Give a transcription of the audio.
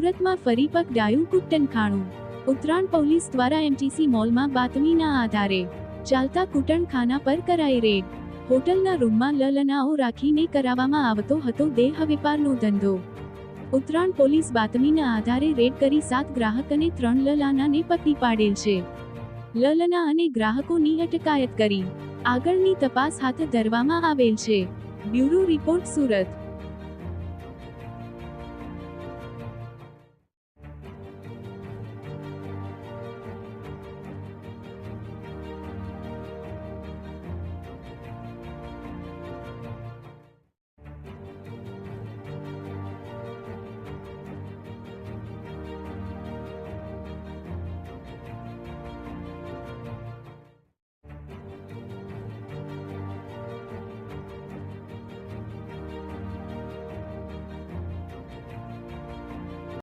સુરતમાં ફરી પકડાયું કૂટણખાણું। ઉત્તરાયણ પોલીસ દ્વારા એમટીસી મોલમાં બાતમીના આધારે ચાલતા કૂટણખાના પર કરાઈ રેડ। હોટલના રૂમમાં લલનાઓ રાખીને કરાવવામાં આવતો હતો દેહ વેપારનો ધંધો। ઉત્તરાયણ પોલીસ બાતમીના આધારે રેડ કરી 7 ગ્રાહક અને 3 લલાનાને પકડી પાડેલ છે। લલના અને ગ્રાહકોની અટકાયત કરી આગળની તપાસ હાથ ધરવામાં આવેલ છે। Bureau report, Surat.